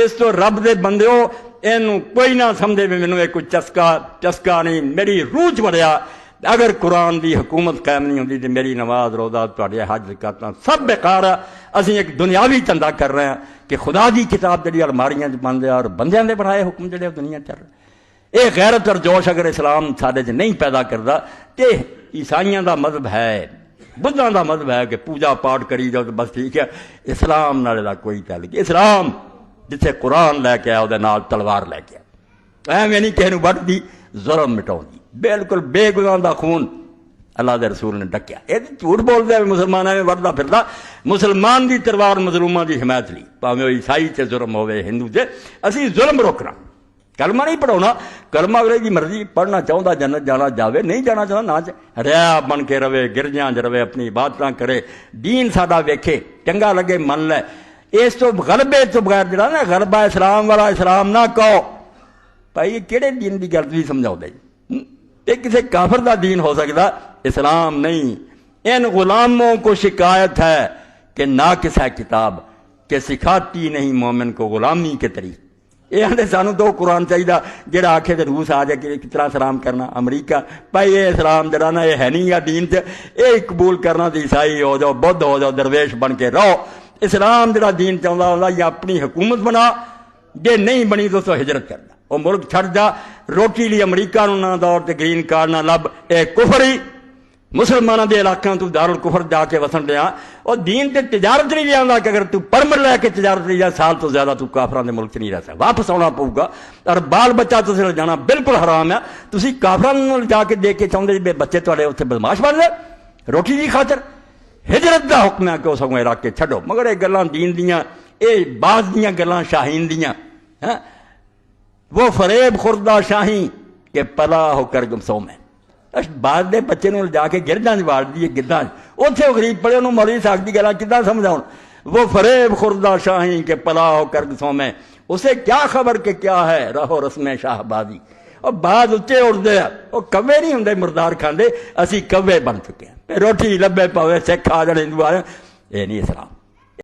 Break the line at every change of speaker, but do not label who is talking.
اس تو رب دے بندیو اینو کوئی نہ سمجھے بھی مینوں کوئی چسکا نہیں، میری روح چ وڑیا۔ اگر قرآن دی حکومت قائم نہیں ہوتی تو میری نماز روزہ تواڈے حج زکاتاں سب بیکار ہے۔ اسی ایک دنیاوی چندہ کر رہے ہیں کہ خدا دی کتاب جڑی الماریاں چ بند ہے اور بندیاں دے بنائے حکم جڑے دنیا چل رہے۔ یہ غیرت اور جوش اگر اسلام سارے چ نہیں پیدا کرتا تو عیسائیاں دا مذہب ہے، بدھاں دا مذہب ہے کہ پوجا پاٹ کری جاؤ تو بس ٹھیک ہے۔ اسلام نال دا کوئی تعلق، اسلام جتھے قرآن لے کے آیا وہ نال تلوار لے کے آیا، ایویں نہیں کسی نوں وڈ دی ظلم مٹاؤں دی، بالکل بے گناہ دا خون اللہ دے رسول نے ڈکیا۔ یہ جھوٹ بولتا ہے مسلمانوں میں وڑتا پھرتا، مسلمان دی تلوار مظلوماں دی حمایت لی، پاویں عیسائی تے ظلم ہوئے ہندو تے، اسی ظلم روکنا، کلمہ نہیں پڑھاؤنا۔ کلمہ اگلے کی مرضی، پڑھنا چاہتا جنت جانا جاوے، نہیں جانا چاہتا نہ ریا بن کے رہے، گرجیاں چ رہے، اپنی عبادتاں کرے، دین ساڈا ویکھے، چنگا لگے من لے۔ اس تو غلبے تو بغیر جڑا نا غلبہ اسلام والا اسلام نہ کہو بھائی، یہ کہڑے دین کی گل تھی سمجھاؤ دے؟ یہ کسی کافر دا دین ہو سکتا، اسلام نہیں۔ ان غلاموں کو شکایت ہے کہ ناقص ہے کتاب کہ سکھاتی نہیں مومن کو غلامی کے طریق۔ یہ آدھے سانو تو قرآن چاہیے جہاں آخے تو روس آ جائے کہ کس طرح سلام کرنا، امریکہ بھائی یہ اسلام جڑا نا یہ ہے نہیں یا دین سے یہ قبول کرنا تو عیسائی ہو جاؤ، بدھ ہو جاؤ، درویش بن کے رہو۔ اسلام جڑا دین چاہتا ہوتا یا اپنی حکومت بنا، جے نہیں بنی تو ہجرت کرنا، وہ ملک چھڑ جا۔ روٹی لی امریکہ نو نہ دور تے گرین کارڈ نہ لب، اے کفر ہی۔ مسلمانوں دے علاقوں تو دارالکفر جا کے وسن دیا، اور دین تے تجارت نہیں لیا کہ اگر تو پرمٹ لے کے تجارت لیا سال تو زیادہ تو کافران دے ملک چ نہیں رہ سکتا، واپس آنا پਊ گا، اور بال بچہ تو لے جانا بالکل حرام ہے۔ تسی کافران جا کے دے کے چاہتے بے بچے تھوڑے اتنے بدماش بن گئے روٹی کی خاطر۔ ہجرت دا حکم ہے کہ وہ سگوں علاقے چھڈو، مگر یہ گلاں دین دیاں، یہ بعض دیاں گلاں شاہین دیاں، وہ فریب خوردہ شاہین کہ پلا ہو کر گمسوں میں۔ بعد دے بچے نو جا کے گرجاں واڑ دیے گداں، اتنے وہ غریب پڑے انہوں مولوی صاحب کی گلاں کداں سمجھاؤں؟ وہ فریب خوردہ شاہین کہ پلا ہو کر گمسوں میں، اسے کیا خبر کہ کیا ہے رہو رسم شاہ بازی۔ اور بعد اچے اڑتے ہیں، وہ کوے نہیں ہوں مردار کھاندے، اسی کوے بن چکے ہیں، روٹی لبے پاوے سکھ آ جان ہندو آ جان، یہ نہیں اسلام۔